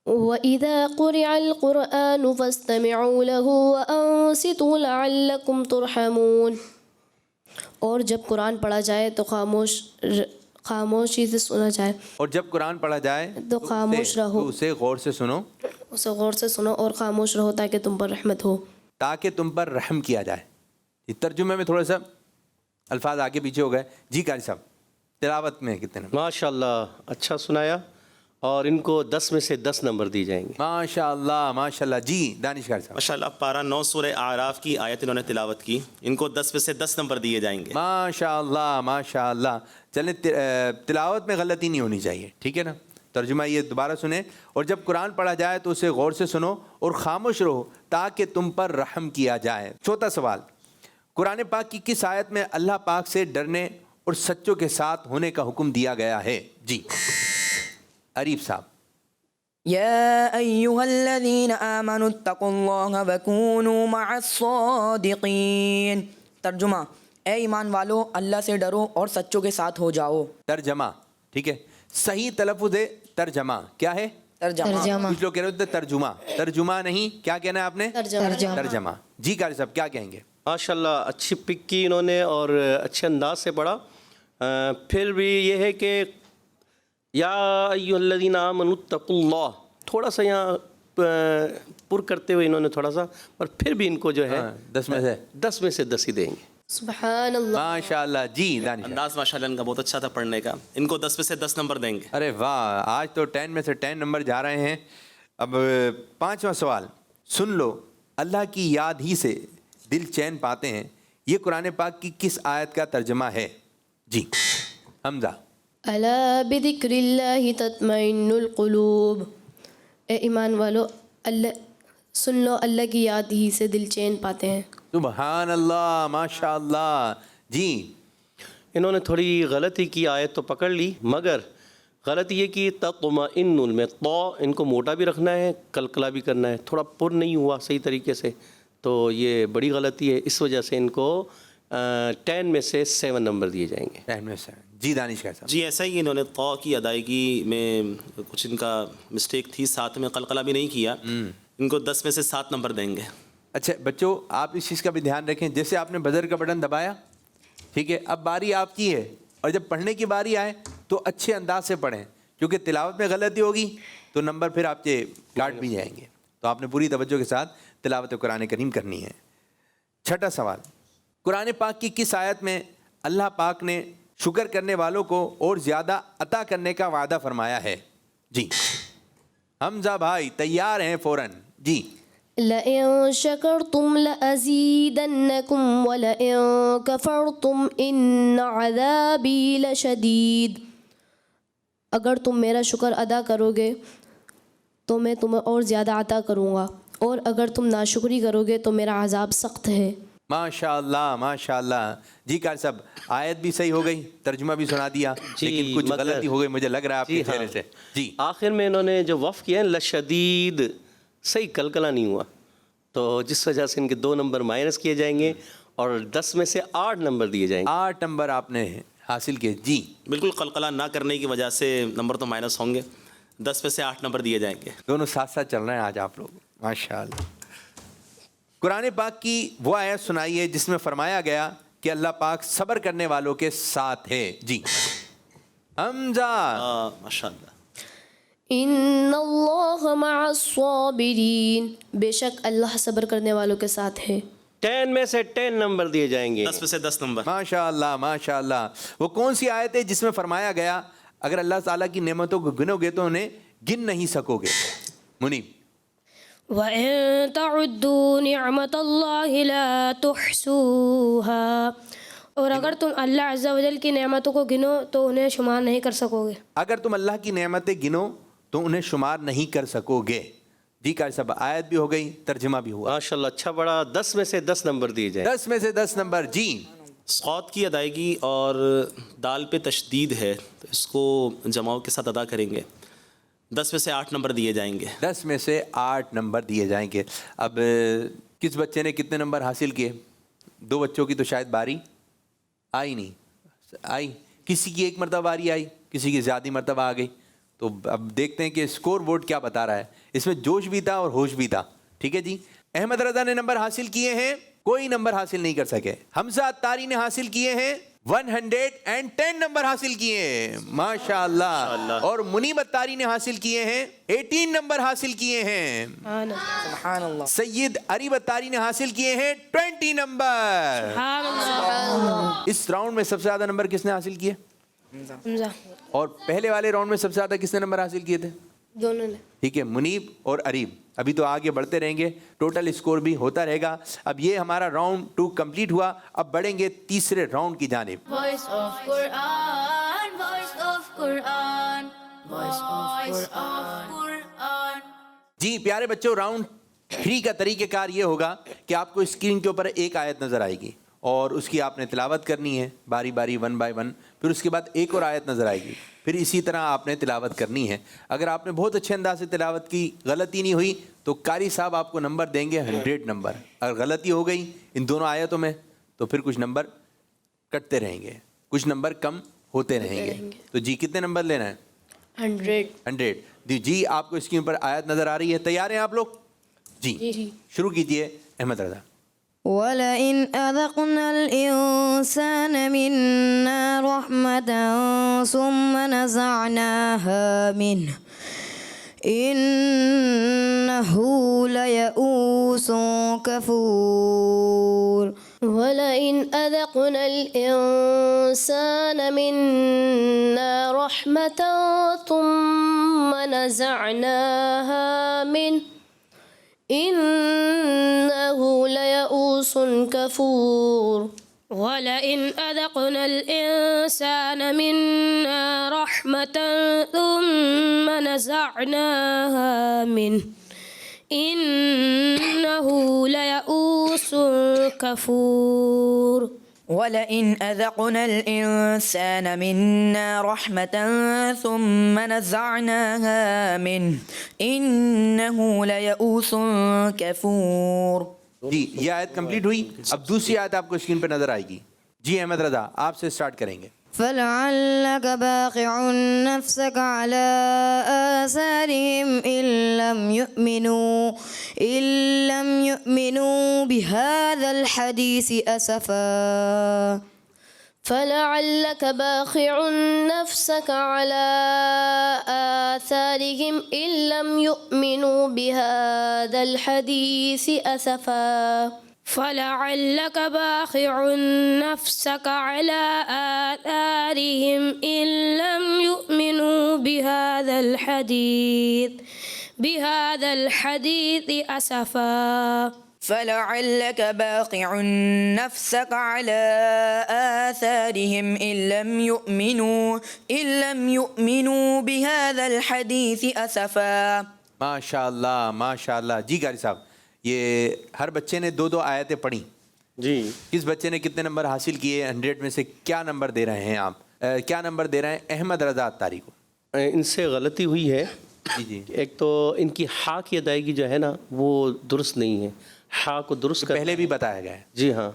E: وَإِذَا قُرِئَ الْقُرْآنُ فَاسْتَمِعُوا لَهُ وَأَنصِتُوا لَعَلَّكُمْ تُرْحَمُونَ. اور جب قرآن پڑھا جائے تو خاموشی سے سنا جائے.
B: اور جب قرآن پڑھا جائے
E: تو خاموش رہو.
B: تو اسے غور سے سنو.
E: اسے غور سے سنو اور خاموش رہو تاکہ تم پر رحمت ہو.
B: تاکہ تم پر رحم کیا جائے. یہ ترجمے میں تھوڑا سا الفاظ آگے پیچھے ہو گئے. جی قاری صاحب تلاوت میں کتنے نمبر؟
D: ماشاء اللہ اچھا سنایا اور ان کو 10 میں سے 10 نمبر دی جائیں گے.
B: ماشاء اللہ ماشاء اللہ. جی دانش قاری صاحب.
G: ماشاء اللہ پارہ 9 سورہ اعراف کی آیت انہوں نے تلاوت کی. ان کو 10 میں سے 10 نمبر دیے جائیں گے.
B: ماشاء اللہ ماشاء اللہ. چلیں تلاوت میں غلطی نہیں ہونی چاہیے, ٹھیک ہے نا. ترجمہ یہ دوبارہ سنیں. اور جب قرآن پڑھا جائے تو اسے غور سے سنو اور خاموش رہو تاکہ تم پر رحم کیا جائے. چوتھا سوال, قرآن پاک کی کس آیت میں اللہ پاک سے ڈرنے اور سچوں کے ساتھ ہونے کا حکم دیا گیا ہے؟ جی عریف صاحب.
F: يا أيها الذين آمنوا اتقوا الله وكونوا مع الصادقين. ترجمہ, اے ایمان والو اللہ سے ڈرو اور سچوں کے ساتھ ہو جاؤ.
B: ترجمہ, ٹھیک ہے, صحیح تلفظ ہے ترجمہ. کیا ہے؟
F: ترجمہ.
B: کچھ لوگ کہہ رہے ہوتے ترجمہ, ترجمہ نہیں, کیا کہنا ہے آپ نے؟ ترجمہ. جی قاری صاحب کیا کہیں گے؟
D: ماشاء اللہ اچھی پک کی انہوں نے اور اچھے انداز سے پڑھا. پھر بھی یہ ہے کہ یا ایھا الذین آمنوا اتقوا اللہ, تھوڑا سا یہاں پر کرتے ہوئے انہوں نے تھوڑا سا, پر پھر بھی ان کو جو ہے
B: 10 میں سے
D: 10 میں سے 10 ہی دیں گے.
E: سبحان اللہ.
B: ماشاء اللہ. جی دانش.
G: انداز ماشاء اللہ ان کا بہت اچھا تھا پڑھنے کا. ان کو 10 میں سے 10 نمبر دیں گے.
B: ارے واہ, آج تو 10 میں سے 10 نمبر جا رہے ہیں. اب 5واں سوال, سن لو اللہ کی یاد ہی سے دل چین پاتے ہیں, یہ قرآن پاک کی کس آیت کا ترجمہ ہے؟ جی حمزہ.
E: الا بذکر اللہ تطمئن القلوب. اے ایمان والو اللہ سن لو اللہ کی یاد ہی سے دل چین پاتے ہیں.
B: سبحان اللہ ماشاء اللہ. جی
D: انہوں نے تھوڑی غلطی کی, آیت تو پکڑ لی مگر غلطی یہ کہ تطمئن میں تو ان کو موٹا بھی رکھنا ہے, کلکلا بھی کرنا ہے, تھوڑا پر نہیں ہوا صحیح طریقے سے, تو یہ بڑی غلطی ہے. اس وجہ سے ان کو 10 میں سے 7 نمبر دیے جائیں گے.
B: 10 میں سے. جی دانش صاحب.
G: جی ایسا ہی انہوں نے طا کی ادائیگی میں کچھ ان کا مسٹیک تھی, ساتھ میں قلقلہ بھی نہیں کیا. ان کو 10 میں سے 7 نمبر دیں گے.
B: اچھا بچوں آپ اس چیز کا بھی دھیان رکھیں, جیسے آپ نے بزر کا بٹن دبایا, ٹھیک ہے, اب باری آپ کی ہے, اور جب پڑھنے کی باری آئے تو اچھے انداز سے پڑھیں, کیونکہ تلاوت میں غلطی ہوگی تو نمبر پھر آپ کے کاٹ بھی جائیں گے. تو آپ نے پوری توجہ کے ساتھ تلاوت قرآن کریم کرنی ہے. چھٹا سوال, قرآن پاک کی کس آیت میں اللہ پاک نے شکر کرنے والوں کو اور زیادہ عطا کرنے کا وعدہ فرمایا ہے؟ جی حمزہ بھائی تیار ہیں فوراً. جی
E: لئن شکرتم لأزیدنکم ولئن کفرتم ان عذابی لشدید. اگر تم میرا شکر ادا کرو گے تو میں تمہیں اور زیادہ عطا کروں گا, اور اگر تم ناشکری کرو گے تو میرا عذاب سخت ہے.
B: ماشاء اللہ ماشاء اللہ. جی قاری صاحب آیت بھی صحیح ہو گئی, ترجمہ بھی سنا دیا, لیکن کچھ غلطی ہو گئی مجھے لگ رہا ہے آپ کے چہرے سے. جی
D: آخر میں انہوں نے جو وقف کیا ہے لشدید, صحیح کلکلا نہیں ہوا, تو جس وجہ سے ان کے 2 نمبر مائنس کیے جائیں گے اور 10 میں سے 8 نمبر دیے جائیں گے.
B: 8 نمبر آپ نے حاصل کیے. جی
G: بالکل قلقلہ نہ کرنے کی وجہ سے نمبر تو مائنس ہوں گے. 10 میں سے 8 نمبر دیے جائیں گے.
B: دونوں ساتھ ساتھ چل رہے ہیں آج آپ لوگ, ماشاء اللہ. قرآن پاک کی وہ آیت سنائیے جس میں فرمایا گیا کہ اللہ پاک صبر کرنے والوں کے ساتھ ہے. جی حمزہ.
G: ماشاء اللہ.
E: ان اللہ مع الصابرین. بے شک اللہ صبر کرنے والوں کے ساتھ ہے.
D: 10 میں سے 10 نمبر دیے جائیں گے.
G: 10 میں سے 10 نمبر.
B: ماشاء اللہ ماشاء اللہ. وہ کون سی آیت ہے جس میں فرمایا گیا اگر اللہ تعالیٰ کی نعمتوں کو گنو گے تو انہیں گن نہیں سکو گے؟ منیب.
E: وَإِن تَعُدُّوا نِعْمَةَ اللَّهِ لَا تُحْصُوهَا. اور اگر تم اللہ عز و جل کی نعمتوں کو گنو تو انہیں شمار نہیں کر سکو گے.
B: اگر تم اللہ کی نعمتیں گنو تو انہیں شمار نہیں کر سکو گے. جی قاری صاحب آیت بھی ہو گئی, ترجمہ بھی ہوا.
D: ماشاءاللہ اچھا پڑھا. 10 میں سے 10 نمبر دیے جائیں.
B: 10 میں سے 10 نمبر. جی
G: صاد کی ادائیگی اور دال پہ تشدید ہے, تو اس کو جماؤں کے ساتھ ادا کریں گے. 10 میں سے 8 نمبر دیے جائیں گے.
B: 10 میں سے 8 نمبر دیے جائیں گے. اب کس بچے نے کتنے نمبر حاصل کیے؟ 2 بچوں کی تو شاید باری آئی نہیں, آئی کسی کی 1 مرتبہ باری آئی, کسی کی زیادہ مرتبہ آ گئی. تو اب دیکھتے ہیں کہ اسکور بورڈ کیا بتا رہا ہے. اس میں جوش بھی تھا اور ہوش بھی تھا. ٹھیک ہے جی. احمد رضا نے نمبر حاصل کیے ہیں, کوئی نمبر حاصل نہیں کر سکے. حمزہ عطاری نے حاصل کیے ہیں 110 نمبر حاصل کیے ہیں, ماشاء اللہ. اور منیب عطاری نے حاصل کیے ہیں 18 نمبر حاصل کیے ہیں.
F: سبحان اللہ.
B: سید عریب عطاری نے حاصل کیے ہیں 20 نمبر. اس راؤنڈ میں سب سے زیادہ نمبر کس نے حاصل کیے؟ اور پہلے والے راؤنڈ میں سب سے زیادہ کس نے نمبر حاصل کیے تھے؟
E: دونوں نے.
B: ٹھیک ہے, منیب اور عریب. ابھی تو آگے بڑھتے رہیں گے, ٹوٹل اسکور بھی ہوتا رہے گا. اب یہ ہمارا راؤنڈ 2 کمپلیٹ ہوا. اب بڑھیں گے تیسرے راؤنڈ کی جانب.
A: Voice of Quran, voice of Quran, voice of Quran.
B: جی پیارے بچوں, راؤنڈ 3 کا طریقہ کار یہ ہوگا کہ آپ کو اسکرین کے اوپر ایک آیت نظر آئے گی اور اس کی آپ نے تلاوت کرنی ہے باری باری 1 بائی 1. پھر اس کے بعد ایک اور آیت نظر آئے گی, پھر اسی طرح آپ نے تلاوت کرنی ہے. اگر آپ نے بہت اچھے انداز سے تلاوت کی, غلطی نہیں ہوئی, تو قاری صاحب آپ کو نمبر دیں گے 100 نمبر. اگر غلطی ہو گئی ان دونوں آیتوں میں تو پھر کچھ نمبر کٹتے رہیں گے, کچھ نمبر کم ہوتے رہیں گے. تو جی کتنے نمبر لینا ہے؟ 100. جی آپ کو اسکرین پر آیت نظر آ رہی ہے, تیار ہیں آپ لوگ؟ جی شروع کیجئے احمد رضا.
C: وَلَئِنْ أَذَقْنَا الْإِنسَانَ مِنَّا رَحْمَةً ثُمَّ نَزَعْنَاهَا مِنْهُ إِنَّهُ لَيَئُوسٌ كَفُورٌ.
E: وَلَئِنْ أَذَقْنَا الْإِنسَانَ مِنَّا رَحْمَةً ثُمَّ نَزَعْنَاهَا مِنْهُ إِنَّهُ لَيَئُوسٌ كَفُورٌ.
H: وَلَئِنْ أَذَقْنَا الْإِنسَانَ مِنَّا رَحْمَةً ثُمَّ نَزَعْنَاهَا مِنْهُ إِنَّهُ لَيَئُوسٌ كَفُورٌ.
F: وَلَئِنْ أَذَقْنَا الْإِنسَانَ مِنَّا رَحْمَةً ثُمَّ نَزَعْنَاهَا مِنْهُ إِنَّهُ لَيَئُوسٌ كَفُورٌ.
B: جی یہ آیت کمپلیٹ ہوئی. اب دوسری آیت آپ کو اسکرین پہ نظر آئے گی. جی احمد رضا آپ سے سٹارٹ کریں گے.
C: فَلَعَلَّكَ بَاخِعٌ نَفْسَكَ عَلَىٰ آثَارِهِمْ إِن لَّمْ يُؤْمِنُوا بِهَٰذَا الْحَدِيثِ أَسَفًا.
E: فَلَعَلَّكَ بَاخِعٌ نَفْسَكَ عَلَىٰ آثَارِهِمْ إِن لَّمْ يُؤْمِنُوا بِهَٰذَا الْحَدِيثِ أَسَفًا.
H: فَلَعَلَّكَ بَاخِعٌ نَفْسَكَ عَلَىٰ آثَارِهِمْ إِن لَّمْ يُؤْمِنُوا بِهَٰذَا الْحَدِيثِ أَسَفًا.
F: فَلَعَلَّكَ بَاخِعٌ نَفْسَكَ عَلَىٰ آثَارِهِمْ إِن لَّمْ يُؤْمِنُوا بِهَٰذَا الْحَدِيثِ أَسَفًا.
B: ماشاء اللہ ماشاء اللہ. جی قاری صاحب, یہ ہر بچے نے 2 آیتیں پڑھی.
D: جی
B: کس بچے نے کتنے نمبر حاصل کیے؟ 100 میں سے کیا نمبر دے رہے ہیں آپ؟ کیا نمبر دے رہے ہیں احمد رضا عطاری کو؟
D: ان سے غلطی ہوئی ہے.
B: جی
D: ایک تو ان کی ہا کی ادائیگی جو ہے نا وہ درست نہیں ہے. ہا کو درست کر
B: پہلے بھی بتایا گیا ہے.
D: جی ہاں,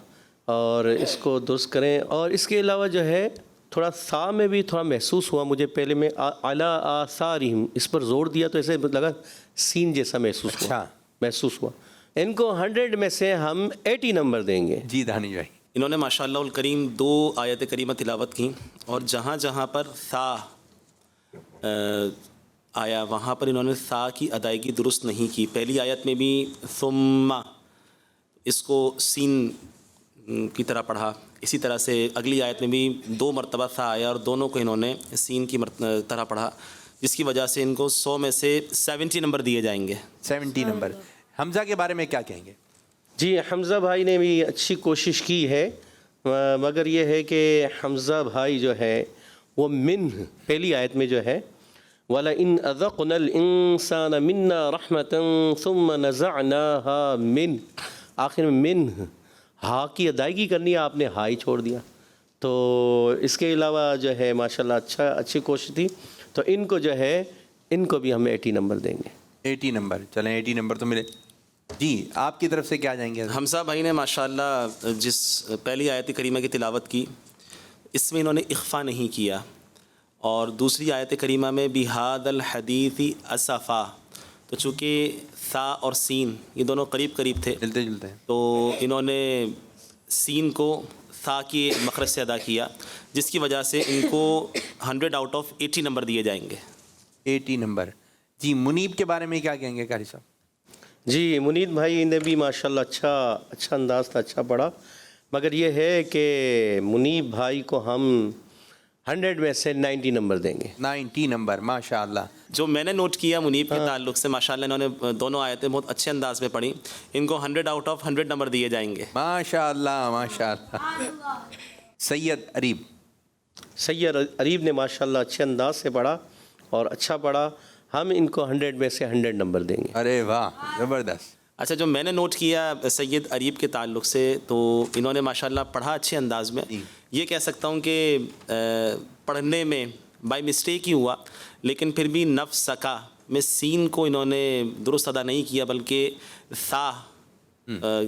D: اور اس کو درست کریں. اور اس کے علاوہ جو ہے تھوڑا سا میں بھی تھوڑا محسوس ہوا مجھے, پہلے میں اعلیٰ آثارہم اس پر زور دیا تو ایسے لگا سین جیسا محسوس ہوا. ان کو 100 میں سے ہم 80 نمبر دیں گے.
B: جی دانش بھائی.
G: انہوں نے ماشاءاللہ الکریم 2 آیت کریمہ تلاوت کی, اور جہاں جہاں پر سا آیا وہاں پر انہوں نے سا کی ادائیگی درست نہیں کی. پہلی آیت میں بھی ثم اس کو سین کی طرح پڑھا, اسی طرح سے اگلی آیت میں بھی 2 مرتبہ سا آیا اور دونوں کو انہوں نے سین کی طرح پڑھا, جس کی وجہ سے ان کو 100 میں سے 70 نمبر دیے جائیں گے.
B: 70 نمبر. حمزہ کے بارے میں کیا کہیں گے؟
D: جی حمزہ بھائی نے بھی اچھی کوشش کی ہے, مگر یہ ہے کہ حمزہ بھائی جو ہے وہ من پہلی آیت میں جو ہے وَلَئِنْ أَذَقْنَا الْإِنسَانَ مِنَّا رَحْمَةً ثُمَّ نَزَعْنَاهَا مِنْ, آخر میں من ہا کی ادائیگی کرنی ہے, آپ نے ہا ہی چھوڑ دیا. تو اس کے علاوہ جو ہے ماشاءاللہ اچھی کوشش تھی. تو ان کو جو ہے ان کو بھی ہم 80 نمبر دیں گے.
B: 80 نمبر. چلیں 80 نمبر تو ملے. جی آپ کی طرف سے کیا جائیں گے؟
G: حمزہ بھائی نے ماشاءاللہ جس پہلی آیت کریمہ کی تلاوت کی اس میں انہوں نے اخفا نہیں کیا, اور دوسری آیت کریمہ میں بِهَذَا الْحَدِيثِ أَسَفًا، تو چونکہ ثا اور سین یہ دونوں قریب قریب تھے
B: ملتے جلتے ہیں.
G: تو انہوں نے سین کو ثا کی مخرج سے ادا کیا، جس کی وجہ سے ان کو 100 آؤٹ آف 80 نمبر دیے جائیں گے.
B: 80 نمبر. جی منیب کے بارے میں کیا کہیں گے قاری صاحب؟
D: جی منید بھائی نے بھی ماشاءاللہ اچھا انداز تھا، اچھا پڑھا، مگر یہ ہے کہ منیب بھائی کو ہم 100 میں سے 90 نمبر دیں گے.
B: 90 نمبر ماشاءاللہ.
G: جو میں نے نوٹ کیا منیب کے تعلق سے ماشاءاللہ انہوں نے دونوں آیتیں بہت اچھے انداز میں پڑھی، ان کو 100 آؤٹ آف 100 نمبر دیے جائیں گے.
B: ماشاءاللہ ماشاءاللہ. سید
D: اریب نے ماشاءاللہ اچھے انداز سے پڑھا اور اچھا پڑھا، ہم ان کو 100 میں سے 100 نمبر دیں گے.
B: ارے واہ زبردست.
G: اچھا جو میں نے نوٹ کیا سید اریب کے تعلق سے، تو انہوں نے ماشاءاللہ پڑھا اچھے انداز میں. یہ کہہ سکتا ہوں کہ پڑھنے میں بائی مسٹیک ہی ہوا، لیکن پھر بھی نفسکا میں سین کو انہوں نے درست ادا نہیں کیا، بلکہ ثا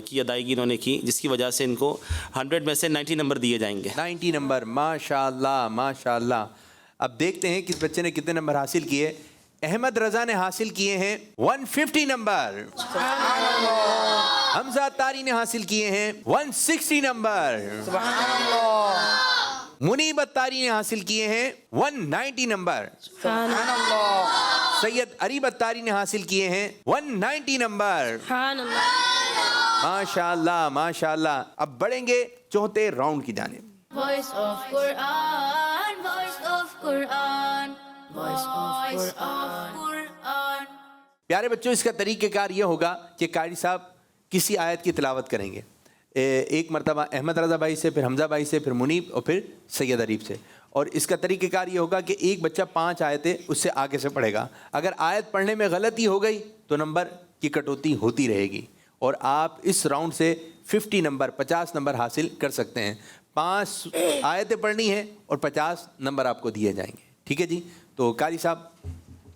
G: کی ادائیگی انہوں نے کی، جس کی وجہ سے ان کو 100 میں سے 90 نمبر دیے جائیں گے.
B: 90 نمبر ماشاءاللہ ماشاءاللہ. اب دیکھتے ہیں کس بچے نے کتنے نمبر حاصل کیے. احمد رضا نے حاصل کیے ہیں 150 نمبر. حمزہ اتاری نے حاصل کیے ہیں 160 نمبر. منیب اتاری نے حاصل کیے ہیں 190 نمبر. سید اریب اتاری نے حاصل کیے ہیں 190 نمبر. ماشاءاللہ ماشاءاللہ. اب بڑھیں گے چوتھے راؤنڈ کی جانب.
A: Voice of Quran, voice of Quran, voice of Quran.
B: پیارے بچوں اس کا طریقہ کار یہ ہوگا کہ قاری صاحب کسی آیت کی تلاوت کریں گے، ایک مرتبہ احمد رضا بھائی سے، پھر حمزہ بھائی سے، پھر منیب اور پھر سید اریب سے. اور اس کا طریقہ کار یہ ہوگا کہ ایک بچہ 5 آیتیں اس سے آگے سے پڑھے گا. اگر آیت پڑھنے میں غلطی ہو گئی تو نمبر کی کٹوتی ہوتی رہے گی، اور آپ اس راؤنڈ سے 50 نمبر 50 نمبر حاصل کر سکتے ہیں. 5 آیتیں پڑھنی ہیں اور 50 نمبر آپ کو دیے جائیں گے. ٹھیک ہے جی. تو قاری صاحب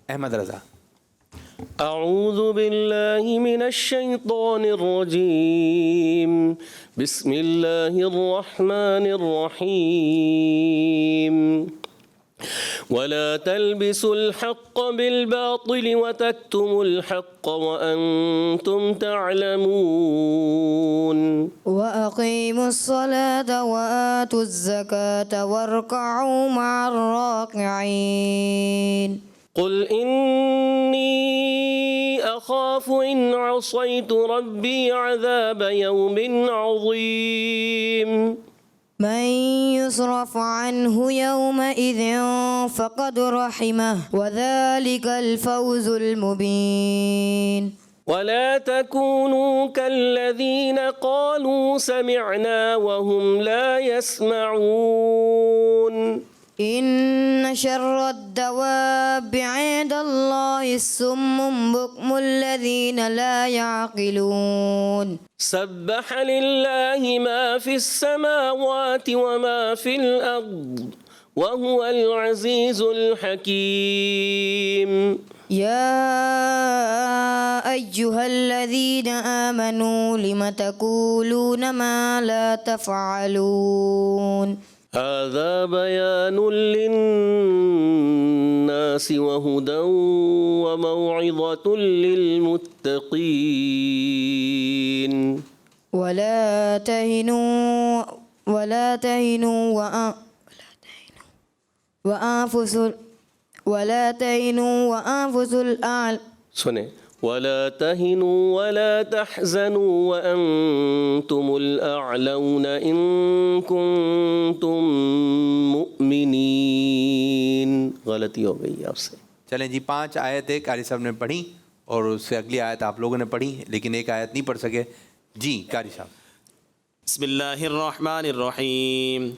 B: احمد رضا.
D: اعوذ باللہ من الشیطان الرجیم، بسم اللہ الرحمن الرحیم. ولا تلبسوا الحق بالباطل وتكتموا الحق وأنتم تعلمون.
C: وأقيموا الصلاة وآتوا الزكاة واركعوا مع الراكعين.
D: قل إني أخاف إن عصيت ربي عذاب يوم عظيم.
C: من يصرف عنه يومئذ فقد رحمه وذلك الفوز المبين.
D: ولا تكونوا كالذين قالوا سمعنا وهم لا يسمعون.
C: إن شر الدواب عند الله الصم بكم الذين لا يعقلون.
D: سبح لله ما في السماوات وما في الأرض وهو العزيز الحكيم.
C: يا أيها الذين آمنوا لم تقولون ما لا تفعلون.
D: هذا بيان للناس وهدى وموعظة للمتقين.
C: ولا تهنوا وأنفسوا الأعلى.
D: سنیں، ولا تهنوا ولا تحزنوا وأنتم الأعلون إن كنتم مؤمنين. غلطی ہو گئی آپ سے.
B: چلیں جی 5 آیتیں قاری صاحب نے پڑھی اور اس سے اگلی آیت آپ لوگوں نے پڑھی، لیکن ایک آیت نہیں پڑھ سکے. جی قاری صاحب.
G: بسم اللہ الرحمن الرحیم.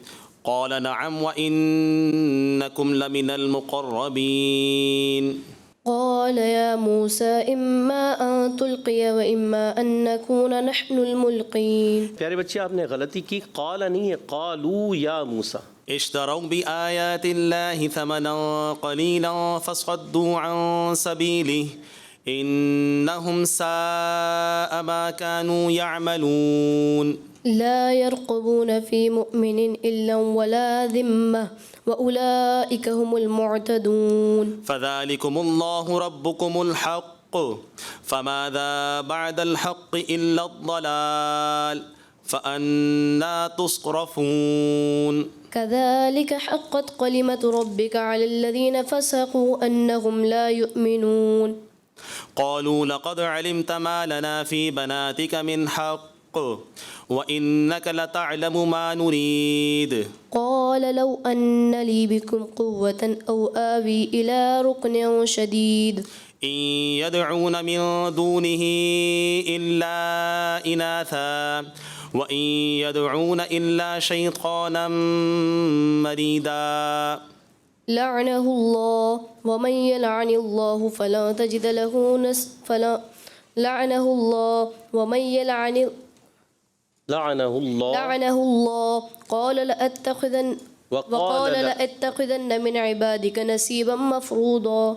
G: قال نعم وإنكم لمن المقربين.
E: قال يا موسى إما أن تلقي وإما أن نكون نحن الملقين.
D: پیارے بچے آپ نے غلطی کی، قال نہیں ہے، قالوا یا موسیٰ.
G: اشتروا بآيات الله ثمنا قليلا فصدوا عن سبيله إنهم ساء ما كانوا يعملون.
E: لا يرقبون في مؤمن إلا ولا ذمة وأولئك هم المعتدون
G: فذلكم الله ربكم الحق فماذا بعد الحق إلا الضلال فأنا تصرفون
E: كذلك حقت كلمة ربك على الذين فسقوا أنهم لا يؤمنون
G: قالوا لقد علمت ما لنا في بناتك من حق وإنك لتعلم ما نريد
E: قال لو أن لي بكم قوة أو آوي إلى ركن شديد
G: إن يدعون من دونه إلا إناثا وإن يدعون إلا شيطانا مريدا
E: لعنه الله ومن يلعن الله فلا تجد له فلا لعنه الله ومن يلعن لعنه الله قال لأتخذن من عبادك نصيبا مفروضا.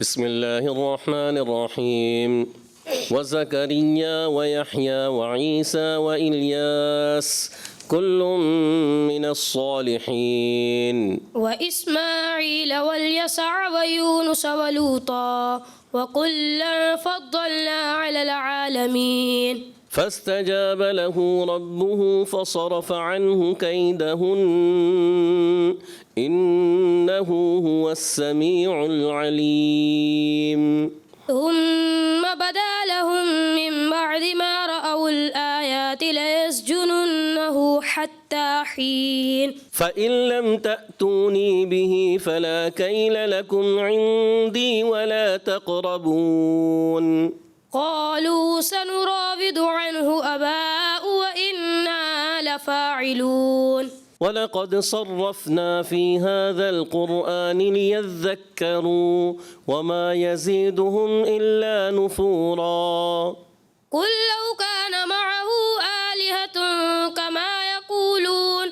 D: بسم الله الرحمن الرحيم وزكريا ويحيى وعيسى وإلياس كل من الصالحين
H: وإسماعيل واليسع ويونس ولوطا وكلا فضلنا على العالمين
D: فاستجاب له ربه فصرف عنه كيدهن إنه هو السميع العليم.
H: ثم بدا لهم من بعد ما رأوا الآيات ليسجننه حتى حين
D: فإن لم تأتوني به فلا كيل لكم عندي ولا تقربون.
H: قالوا سنراود عنه أباء وإنا لفاعلون.
D: ولقد صرفنا في هذا القرآن ليذكروا وما يزيدهم إلا نفورا.
H: قل لو كان معه آلهة كما يقولون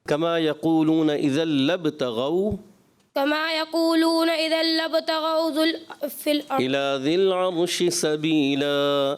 D: كما يقولون إذا لابتغوا
H: في الأرض
D: إلى ذي العرش سبيلا.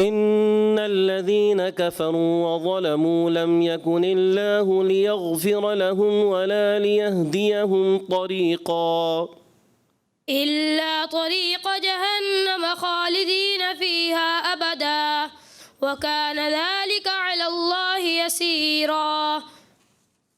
D: إن الذين كفروا وظلموا لم يكن الله ليغفر لهم ولا ليهديهم طريقا
H: إلا طريق جهنم خالدين فيها أبدا وكان ذلك على الله يسيرا.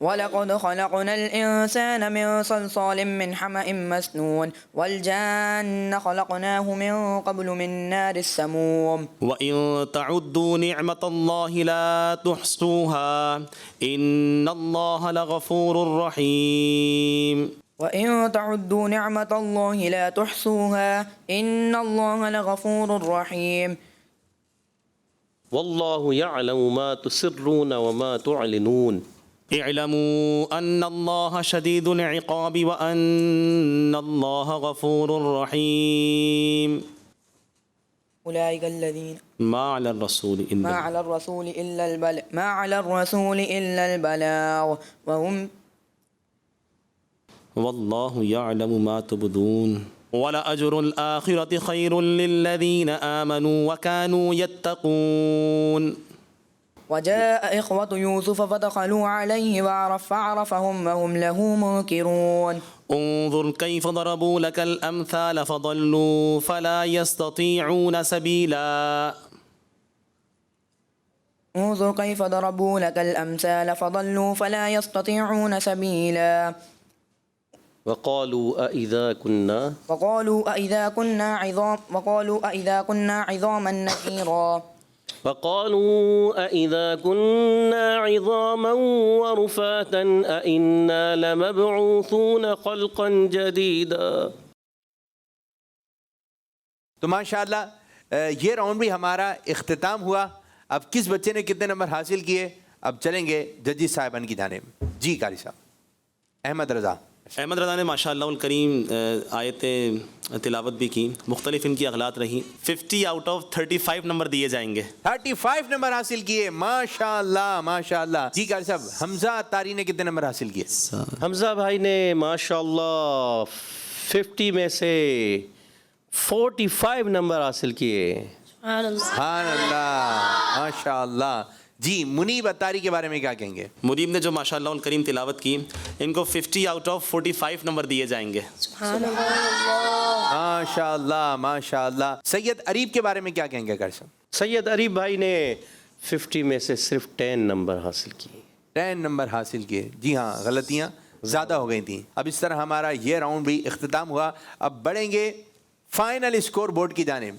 F: ولقد خلقنا الإنسان من صلصال من حمأ مسنون والجان خلقناه من قبل من نار السموم
G: وإن تعدوا نعمة الله لا تحصوها إن الله لغفور رحيم.
F: وإن تعدوا نعمة الله لا تحصوها إن الله لغفور رحيم.
D: والله يعلم ما تسرون وما تعلنون.
G: اعلموا أن الله شديد العقاب وأن الله غفور رحيم.
F: أولئك الذين
G: ما على الرسول
F: إلا البلاغ وهم
G: والله يعلم ما تبدون ولأجر الآخرة خير للذين آمنوا وكانوا يتقون.
F: وجاء إخوة يوسف فدخلوا عليه فعرفهم وهم له منكرون.
G: انظر كيف ضربوا لك الأمثال فضلوا فلا يستطيعون سبيلا.
F: انظر كيف ضربوا لك الأمثال فضلوا فلا يستطيعون سبيلا.
D: وقالوا أإذا كنا عظاما نخيرا. وقالوا أإذا كنا عظاما ورفاتا أإنا لمبعوثون خلقا جديدا.
B: تو ماشاءاللہ یہ راؤنڈ بھی ہمارا اختتام ہوا. اب کس بچے نے کتنے نمبر حاصل کیے اب چلیں گے ججی صاحبان کی جانب. جی قاری صاحب. احمد رضا.
G: احمد رضا نے ماشاءاللہ الکریم آیتیں تلاوت بھی کی, مختلف ان کی اغلاط رہیں. 50 آؤٹ آف 35 نمبر دیے جائیں گے.
B: 35 نمبر حاصل کیے, ماشاءاللہ ماشاءاللہ. جی قاری صاحب, حمزہ اتاری نے کتنے نمبر حاصل کیے؟
D: حمزہ بھائی نے ماشاءاللہ 50 میں سے 45 نمبر حاصل کیے.
B: سبحان اللہ, ماشاءاللہ. جی منیب اتاری کے بارے میں کیا کہیں گے؟
G: منیب نے جو ماشاءاللہ الکریم تلاوت کی, ان کو 50 آؤٹ آف 45 نمبر دیے جائیں گے.
B: ماشاءاللہ ماشاءاللہ. سید اریب کے بارے میں کیا کہیں گے قاری صاحب؟
D: سید اریب بھائی نے 50 میں سے صرف 10 نمبر حاصل کیے.
B: 10 نمبر حاصل کیے. جی ہاں, غلطیاں زیادہ ہو گئی تھیں. اب اس طرح ہمارا یہ راؤنڈ بھی اختتام ہوا. اب بڑھیں گے فائنل اسکور بورڈ کی جانب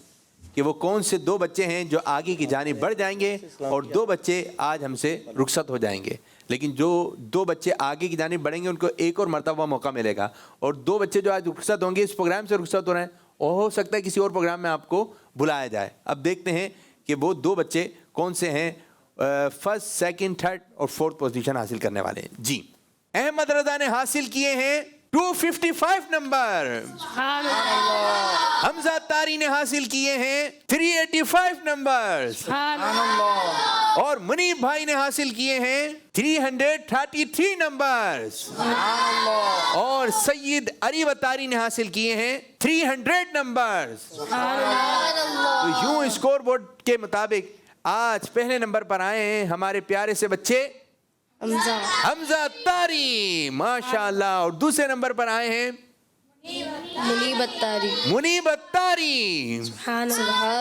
B: کہ وہ کون سے 2 بچے ہیں جو آگے کی جانب بڑھ جائیں گے اور 2 بچے آج ہم سے رخصت ہو جائیں گے. لیکن جو 2 بچے آگے کی جانب بڑھیں گے ان کو ایک اور مرتبہ موقع ملے گا, اور 2 بچے جو آج رخصت ہوں گے اس پروگرام سے رخصت ہو رہے ہیں, اور ہو سکتا ہے کسی اور پروگرام میں آپ کو بلایا جائے. اب دیکھتے ہیں کہ وہ 2 بچے کون سے ہیں فرسٹ, سیکنڈ, تھرڈ اور 4تھ پوزیشن حاصل کرنے والے ہیں. جی احمد رضا نے حاصل کیے ہیں 255 نمبر. حمزہ اتاری نے حاصل کیے ہیں 385 نمبر. اور منیب بھائی نے حاصل کیے ہیں 333 نمبر. اور سید اریب اتاری نے حاصل کیے ہیں 300 نمبر. تو یوں اسکور بورڈ کے مطابق آج پہلے نمبر پر آئے ہیں ہمارے پیارے سے بچے حمزہ اتاری, ماشاءاللہ. اور دوسرے نمبر پر آئے ہیں
E: منیب اتاری.
B: منیب اتاری.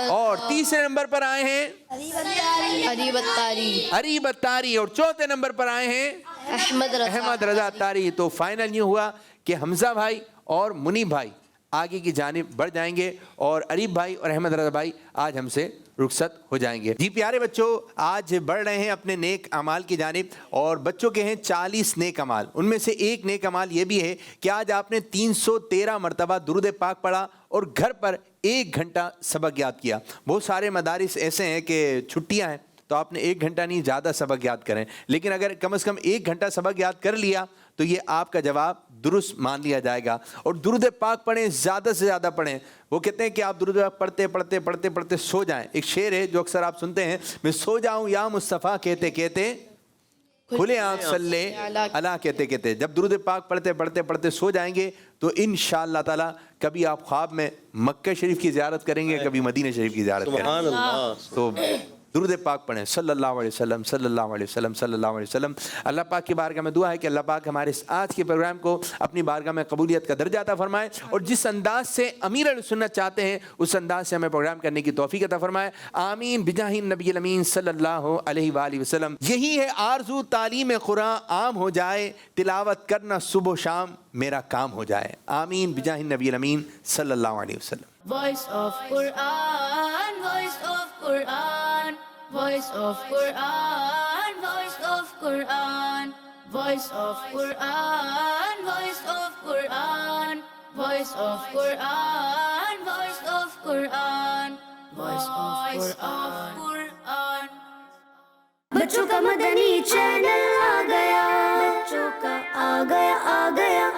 B: اور تیسرے نمبر پر آئے ہیں
E: اریب اتاری.
B: اریب اتاری. اور چوتھے نمبر پر آئے ہیں احمد رضا اتاری. تو فائنل یہ ہوا کہ حمزہ بھائی اور منیب بھائی آگے کی جانب بڑھ جائیں گے, اور اریب بھائی اور احمد رضا بھائی آج ہم سے رخصت ہو جائیں گے. جی پیارے بچوں, آج بڑھ رہے ہیں اپنے نیک اعمال کی جانب, اور بچوں کے ہیں 40 نیک اعمال. ان میں سے ایک نیک اعمال یہ بھی ہے کہ آج آپ نے 313 مرتبہ درود پاک پڑھا اور گھر پر 1 گھنٹہ سبق یاد کیا. بہت سارے مدارس ایسے ہیں کہ چھٹیاں ہیں تو آپ نے 1 گھنٹہ نہیں زیادہ سبق یاد کریں, لیکن اگر کم از کم 1 گھنٹہ سبق یاد کر لیا تو یہ آپ کا جواب درست مان لیا جائے گا. اور درود پاک پڑھیں, زیادہ سے زیادہ پڑھیں. وہ کہتے ہیں کہ آپ درود پاک پڑھتے پڑھتے پڑھتے پڑھتے سو جائیں. ایک شعر ہے جو اکثر آپ سنتے ہیں, میں سو جاؤں یا مصطفیٰ کہتے کہتے کھلے آنکھ صلی اللہ کہتے کہتے. جب درود پاک پڑھتے پڑھتے پڑھتے سو جائیں گے تو انشاءاللہ تعالی کبھی آپ خواب میں مکہ شریف کی زیارت کریں گے, کبھی مدینہ شریف کی زیارت کریں گے. تو درود پاک پڑھیں صلی اللہ علیہ وسلم صلی اللہ علیہ وسلم صلی اللہ علیہ وسلم. اللہ پاک کی بارگاہ میں دعا ہے کہ اللہ پاک ہمارے اس آج کے پروگرام کو اپنی بارگاہ میں قبولیت کا درجہ عطا فرمائے, اور جس انداز سے امیر اہل سنت چاہتے ہیں اس انداز سے ہمیں پروگرام کرنے کی توفیق عطا فرمائے. آمین بجاہ النبی الامین صلی اللہ علیہ وآلہ وسلم. یہی ہے آرزو تعلیم قرآن عام ہو جائے, تلاوت کرنا صبح و شام میرا کام ہو جائے. آمین بجاہ النبی الامین صلی اللہ علیہ وسلم.
A: Voice of Quran, voice of Quran, voice of Quran, voice of Quran, voice of Quran, voice of Quran, voice of Quran, voice of Quran, voice of Quran.
I: بچوں کا مدنی چینل آ گیا, بچوں کا آ گیا